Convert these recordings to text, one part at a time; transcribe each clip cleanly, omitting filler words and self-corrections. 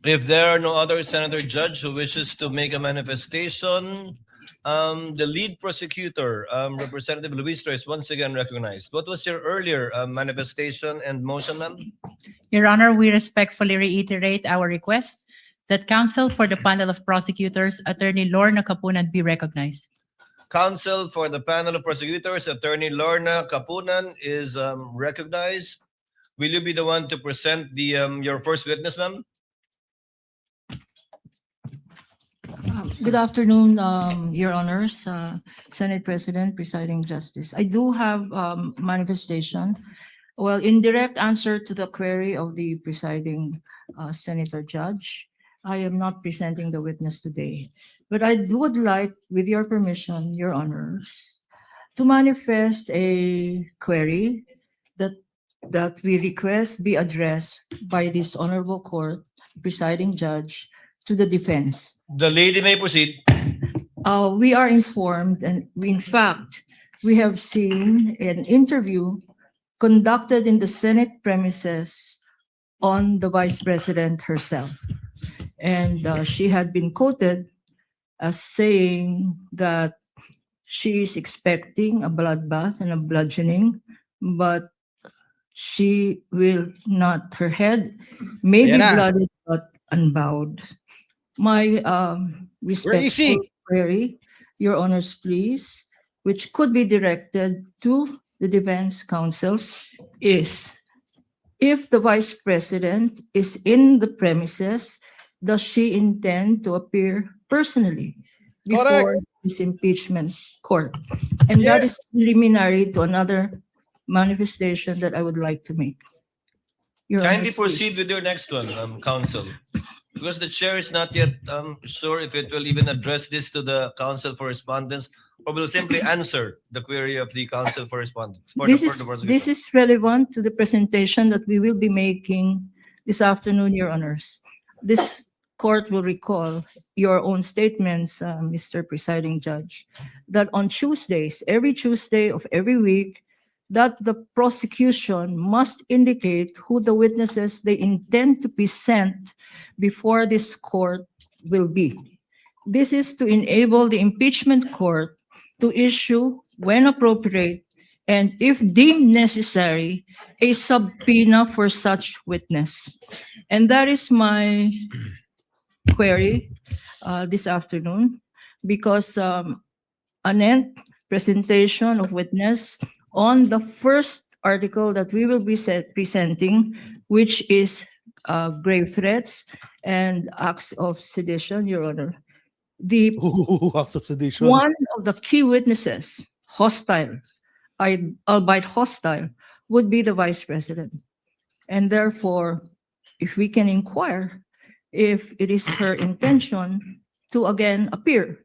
If there are no other Senator Judge who wishes to make a manifestation, the lead prosecutor, Representative Luis is once again recognized. What was your earlier manifestation and motion, ma'am? Your Honor, we respectfully reiterate our request that counsel for the panel of prosecutors, Attorney Lorna Kapunan, be recognized. Counsel for the panel of prosecutors, Attorney Lorna Kapunan, is recognized. Will you be the one to present the your first witness, ma'am? Good afternoon, Your Honors, Senate President, Presiding Justice. I do have manifestation. Well, in direct answer to the query of the presiding Senator Judge, I am not presenting the witness today. But I would like, with your permission, Your Honors, to manifest a query that we request be addressed by this honorable court, presiding judge, to the defense. The lady may proceed. We are informed, and in fact, we have seen an interview conducted in the Senate premises on the Vice President herself. And she had been quoted as saying that she is expecting a bloodbath and a bludgeoning, but she will not, her head may be Ayan na. blooded but unbowed. My respectful query, Your Honors, please, which could be directed to the defense counsels, is if the Vice President is in the premises, does she intend to appear personally before this impeachment court? And that is preliminary to another manifestation that I would like to make. Your Kindly Honors, please. proceed with your next one, counsel. Because the chair is not yet sure if it will even address this to the counsel for respondents or will simply answer the query of the counsel for respondents. This is relevant to the presentation that we will be making this afternoon, Your Honors. This court will recall your own statements, Mr. Presiding Judge, that on Tuesdays, every Tuesday of every week, that the prosecution must indicate who the witnesses they intend to present before this court will be. This is to enable the impeachment court to issue, when appropriate, and if deemed necessary, a subpoena for such witness. And that is my query this afternoon, because an presentation of witness on the first article that we will be presenting, which is grave threats and acts of sedition, Your Honor. The Acts of sedition. one of the key witnesses, hostile, albeit hostile, would be the Vice President. And therefore, if we can inquire if it is her intention to again appear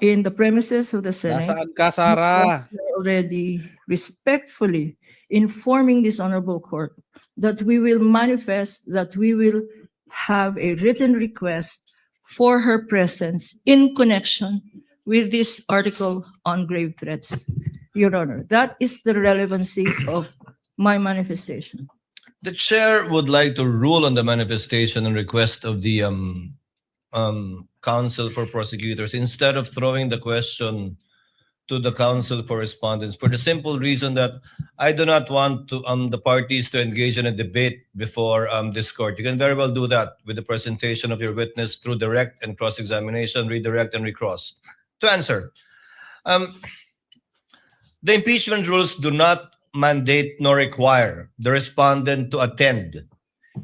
in the premises of the Senate, Nasaan ka, Sarah? already respectfully informing this honorable court that we will manifest, that we will have a written request for her presence in connection with this article on grave threats, Your Honor. That is the relevancy of my manifestation. The chair would like to rule on the manifestation and request of the counsel for prosecutors instead of throwing the question to the counsel for respondents, for the simple reason that I do not want to the parties to engage in a debate before this court. You can very well do that with the presentation of your witness through direct and cross-examination, redirect and recross. To answer, the impeachment rules do not mandate nor require the respondent to attend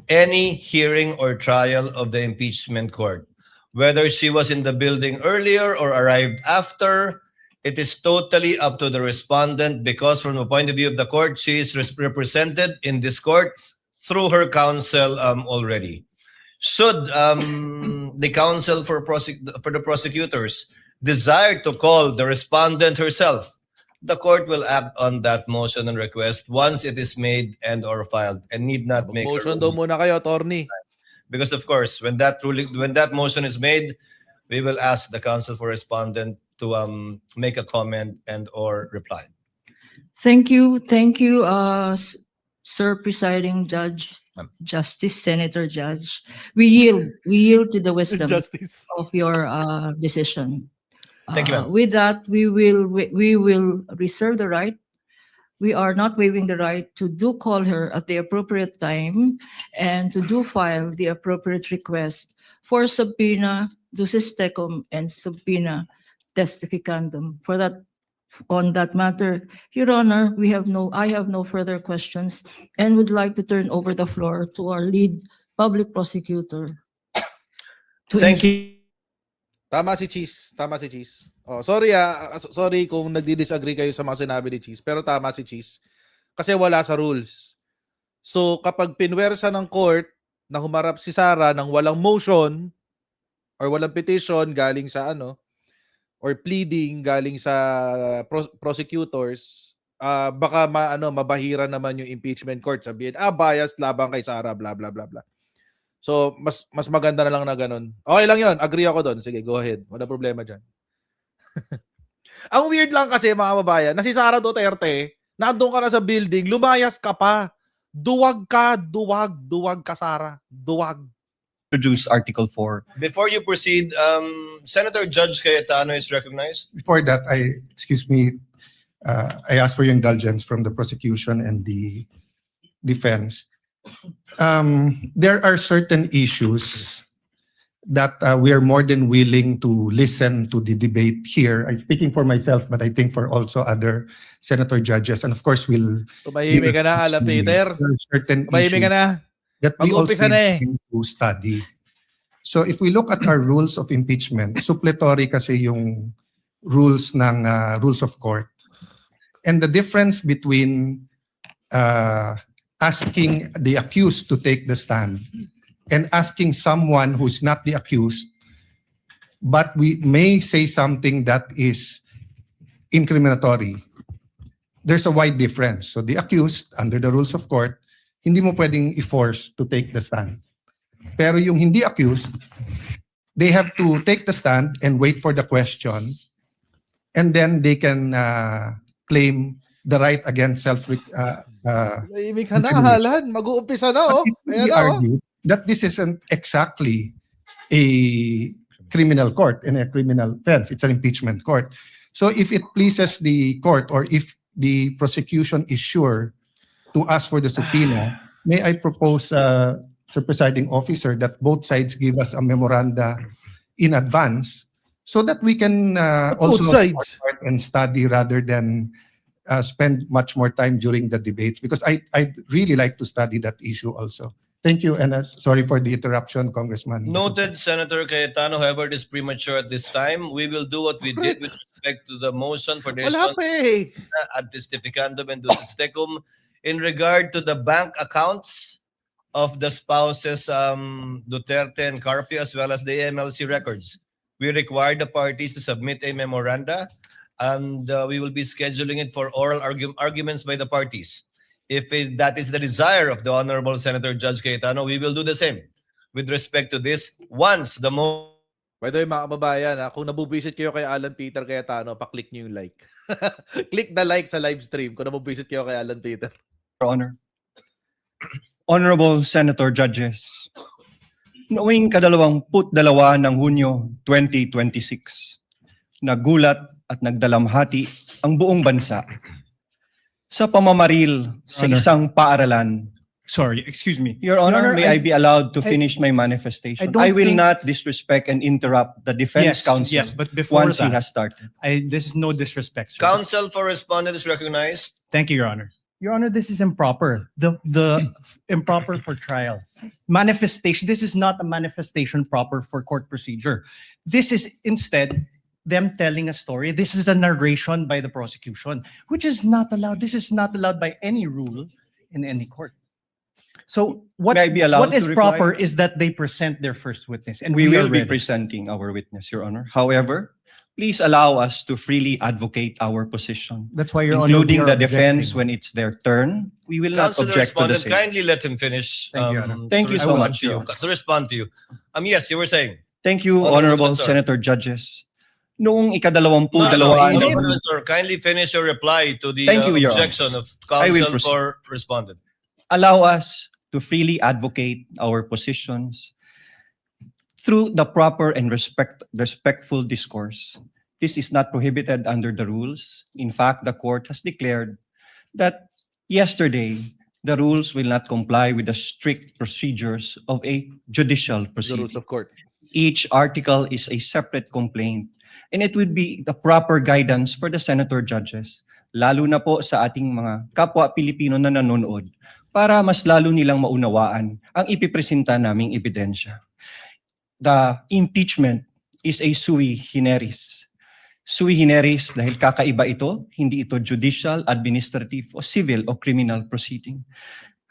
any hearing or trial of the impeachment court. Whether she was in the building earlier or arrived after, it is totally up to the respondent because from the point of view of the court, she is represented in this court through her counsel already. Should the counsel for the prosecutors desire to call the respondent herself, the court will act on that motion and request once it is made and or filed and need not make a Motion daw ruling. muna kayo, attorney. Because of course, when that motion is made, we will ask the counsel for respondent to make a comment and or reply. Thank you, Sir Presiding Judge Justice, Senator Judge, we yield to the wisdom Justice. of your decision. Thank you, ma'am. With that, we will reserve the right. We are not waiving the right to do call her at the appropriate time and to do file the appropriate request for subpoena ducis tecum and subpoena testificandum. For that, on that matter, Your Honor, I have no further questions and would like to turn over the floor to our lead public prosecutor. Thank you. Tama si Cheese. Tama si Cheese. Oh, sorry sorry kung nagdi-disagree kayo sa mga sinabi ni Cheese, pero tama si Cheese. Kasi wala sa rules. So kapag pinwersa ng court na humarap si Sara ng walang motion or walang petition galing sa or pleading galing sa prosecutors, baka mabahira naman yung impeachment court, sabihin biased labang kay Sara, blah blah blah blah. So, mas maganda na lang na ganun. Okay lang yun. Agree ako doon. Sige, go ahead. Wala problema dyan. Ang weird lang kasi, mga babayan, na si Sara Duterte, nandun ka na sa building, lumayas ka pa. Duwag ka, Sara. Duwag. Introduce Article 4. Before you proceed, Senator Judge Cayetano is recognized. Before that, I ask for your indulgence from the prosecution and the defense. There are certain issues that we are more than willing to listen to the debate here. I'm speaking for myself, but I think for also other senator judges, and of course, we'll. Tumahimik ka na, Alan Peter. There are certain Tumahimik ka issues na. that we also Mag-umpisa na eh. need to study. So if we look at our rules of impeachment, supplementary kasi yung rules ng rules of court. And the difference between asking the accused to take the stand and asking someone who's not the accused, but we may say something that is incriminatory. There's a wide difference. So the accused, under the rules of court, hindi mo pwedeng i-force to take the stand. Pero yung hindi accused, they have to take the stand and wait for the question, and then they can claim the right against Tumahimik ka na, Alan. Mag-uumpisa na, oh. we Ayan na, oh. argue that this isn't exactly a criminal court and a criminal offense. It's an impeachment court. So if it pleases the court, or if the prosecution is sure to ask for the subpoena, may I propose, Sir Presiding Officer, that both sides give us a memoranda in advance so that we can Both also sides? work and study rather than spend much more time during the debates, because I'd really like to study that issue also. Thank you, and sorry for the interruption, Congressman. Noted, Senator Cayetano. However, it is premature at this time. We will do what we did with respect to the motion for the Wala pa eh. ad testificandum and ducis tecum in regard to the bank accounts of the spouses Duterte and Carpio, as well as the MLC records. We require the parties to submit a memoranda, and we will be scheduling it for oral arguments by the parties. If that is the desire of the Honorable Senator Judge Cayetano, we will do the same with respect to this once the By the way, mga kababayan, kung nabubisit kayo kay Alan Peter Cayetano, pa-click nyo yung like. Click the like sa live stream kung nabubisit kayo kay Alan Peter. Your Honor. Honorable Senator Judges, noong 22 ng Hunyo 2026, nagulat at nagdalamhati ang buong bansa sa pamamaril sa Honor. isang paaralan. Sorry, excuse me. Your Honor, Honor, may I be allowed to I- finish my manifestation? I don't I will think- not disrespect and interrupt the defense counsel Yes, but before once he that, has started. this is no disrespect, sir. counsel for respondent is recognized. Thank you, Your Honor. Your Honor, this is improper. The improper for trial. Manifestation. This is not a manifestation proper for court procedure. This is instead them telling a story. This is a narration by the prosecution, which is not allowed. This is not allowed by any rule in any court. So what, May I be allowed what is to reply? proper is that they present their first witness, and We will are be ready. presenting our witness, Your Honor. However, please allow us to freely advocate our position, That's why Your Honor, including we are the defense objecting. when it's their turn. We will not Counsel object to the respondent, same. kindly let him finish. Thank you, Your Honor. Thank to you so respond much, to Your Honor. To respond to you. Yes, you were saying. Thank you, Honorable Honorable Sir. Senator Judges. Noong ikadalawampu No, dalawa no, ng- no, sir, kindly finish your reply to the Thank you, Your Honor. objection of I will counsel proceed. for respondent. allow us to freely advocate our positions through the proper and respectful discourse. This is not prohibited under the rules. In fact, the court has declared that yesterday, the rules will not comply with the strict procedures of a judicial The proceeding. rules of court. Each article is a separate complaint, and it would be the proper guidance for the senator judges, lalo na po sa ating mga kapwa Pilipino na nanonood, para mas lalo nilang maunawaan ang ipipresenta naming ebidensya. The impeachment is a sui generis. Sui generis dahil kakaiba ito, hindi ito judicial, administrative, o civil o criminal proceeding.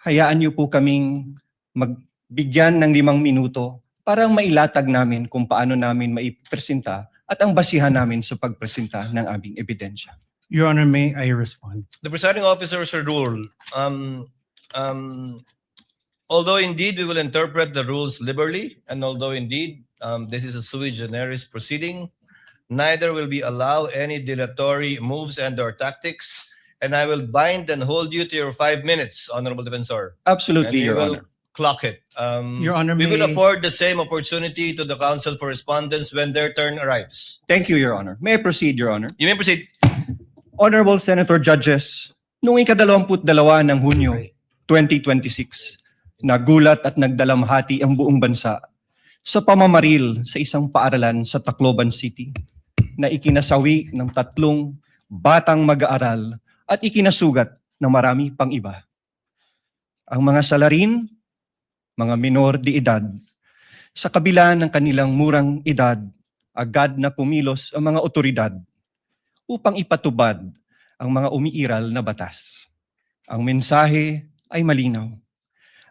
Hayaan niyo po kaming magbigyan ng 5 minuto para mailatag namin kung paano namin maipresenta at ang basihan namin sa pagpresenta ng aming ebidensya. Your Honor, may I respond? The presiding officers rule. Although indeed we will interpret the rules liberally, and although indeed this is a sui generis proceeding, neither will we allow any dilatory moves and/or tactics, and I will bind and hold you to your 5 minutes, Honorable Defensor. Absolutely, And we Your will Honor. clock it. Your Honor, we will may- afford the same opportunity to the counsel for respondents when their turn arrives. Thank you, Your Honor. May I proceed, Your Honor? You may proceed. Honorable Senator Judges, noong ika-22 ng Hunyo 2026, nagulat at nagdalamhati ang buong bansa sa pamamaril sa isang paaralan sa Tacloban City na ikinasawi ng 3 batang mag-aaral at ikinasugat ng marami pang iba. Ang mga salarin, mga minor de edad, sa kabila ng kanilang murang edad, agad na kumilos ang mga otoridad upang ipatubad ang mga umiiral na batas. Ang mensahe ay malinaw.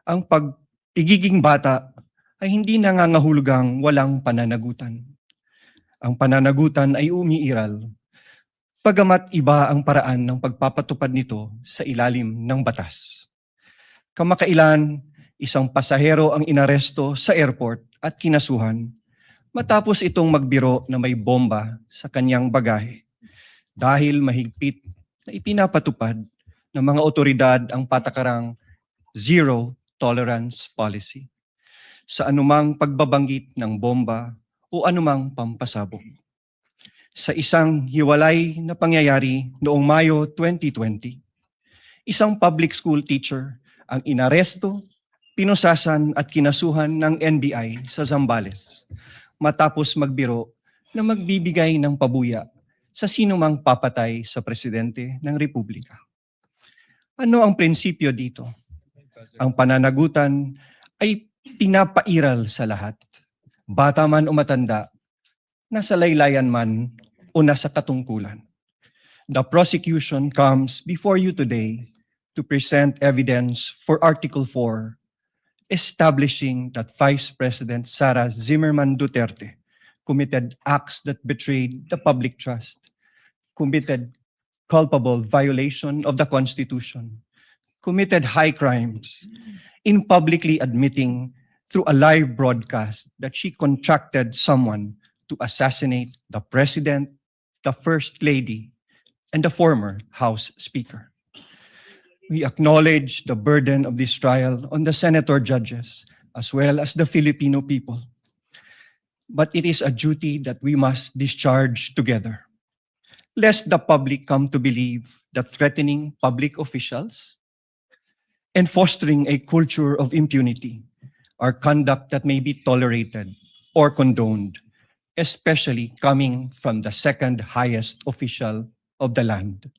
Ang pagiging bata ay hindi nangangahulugang walang pananagutan. Ang pananagutan ay umiiral, pagamat iba ang paraan ng pagpapatupad nito sa ilalim ng batas. Kamakailan, isang pasahero ang inaresto sa airport at kinasuhan matapos itong magbiro na may bomba sa kanyang bagahe dahil mahigpit na ipinapatupad ng mga otoridad ang patakarang zero tolerance policy sa anumang pagbabanggit ng bomba o anumang pampasabog. Sa isang hiwalay na pangyayari noong Mayo 2020, isang public school teacher ang inaresto, pinusasan at kinasuhan ng NBI sa Zambales matapos magbiro na magbibigay ng pabuya sa sinumang papatay sa presidente ng Republika. Ano ang prinsipyo dito? Ang pananagutan ay pinapairal sa lahat. Bata man o matanda, nasa laylayan man o nasa katungkulan. The prosecution comes before you today to present evidence for Article 4, establishing that Vice President Sara Zimmerman Duterte committed acts that betrayed the public trust, committed culpable violation of the Constitution, committed high crimes in publicly admitting through a live broadcast that she contracted someone to assassinate the President, the First Lady, and the former House Speaker. We acknowledge the burden of this trial on the senator judges as well as the Filipino people. But it is a duty that we must discharge together, lest the public come to believe that threatening public officials and fostering a culture of impunity are conduct that may be tolerated or condoned, especially coming from the second highest official of the land.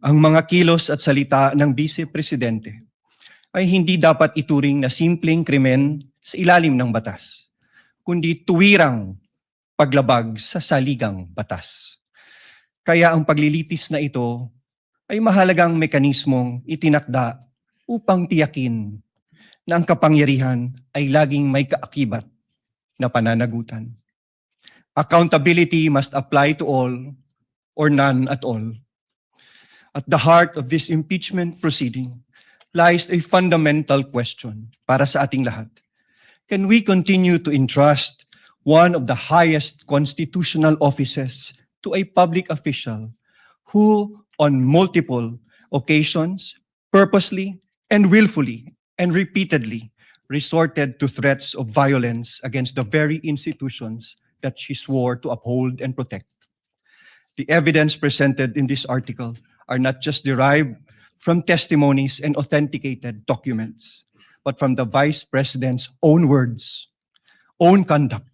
Ang mga kilos at salita ng Vice Presidente ay hindi dapat ituring na simpleng krimen sa ilalim ng batas, kundi tuwirang paglabag sa saligang batas. Kaya ang paglilitis na ito ay mahalagang mekanismong itinakda upang tiyakin na ang kapangyarihan ay laging may kaakibat na pananagutan. Accountability must apply to all or none at all. At the heart of this impeachment proceeding lies a fundamental question para sa ating lahat. Can we continue to entrust one of the highest constitutional offices to a public official who, on multiple occasions, purposely and willfully and repeatedly resorted to threats of violence against the very institutions that she swore to uphold and protect. The evidence presented in this article are not just derived from testimonies and authenticated documents, but from the Vice President's own words, own conduct,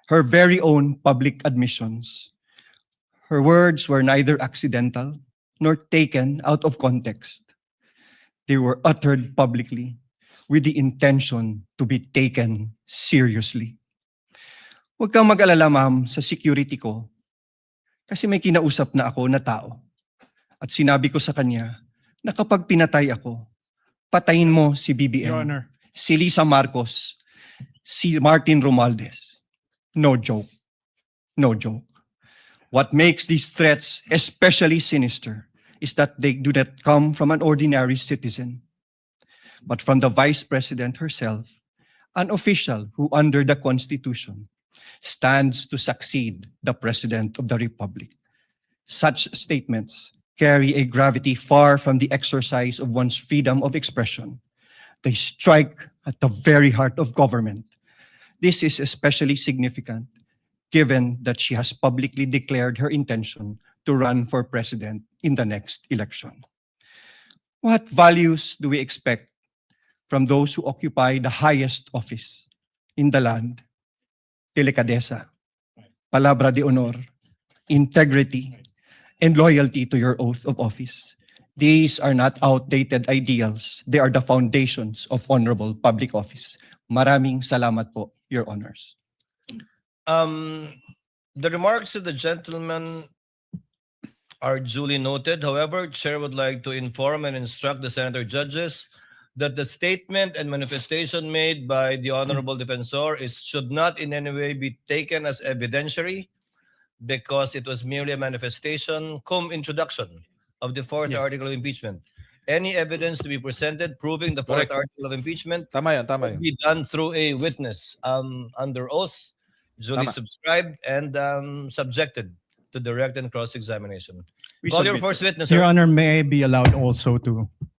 her very own public admissions. Her words were neither accidental nor taken out of context. They were uttered publicly with the intention to be taken seriously. Huwag kang mag-alala, ma'am, sa security ko kasi may kinausap na ako na tao. At sinabi ko sa kanya na kapag pinatay ako, patayin mo si BBM, Your Honor. si Lisa Marcos, si Martin Romualdez. No joke. No joke. What makes these threats especially sinister is that they do not come from an ordinary citizen, but from the Vice President herself, an official who under the Constitution stands to succeed the President of the Republic. Such statements carry a gravity far from the exercise of one's freedom of expression. They strike at the very heart of government. This is especially significant given that she has publicly declared her intention to run for president in the next election. What values do we expect from those who occupy the highest office in the land? Delicadeza, palabra de honor, integrity, and loyalty to your oath of office. These are not outdated ideals. They are the foundations of honorable public office. Maraming salamat po, Your Honors. The remarks of the gentleman are duly noted. However, Chair would like to inform and instruct the senator judges that the statement and manifestation made by the Honorable Defensor should not in any way be taken as evidentiary because it was merely a manifestation cum introduction of the fourth Yes. article of impeachment. Any evidence to be presented proving the fourth Correct. article of impeachment Tama yan, tama will yan. be done through a witness under oath, duly Tama. subscribed and subjected to direct and cross-examination. We Call your submit, first sir. witness, Your sir. Honor, may I be allowed also to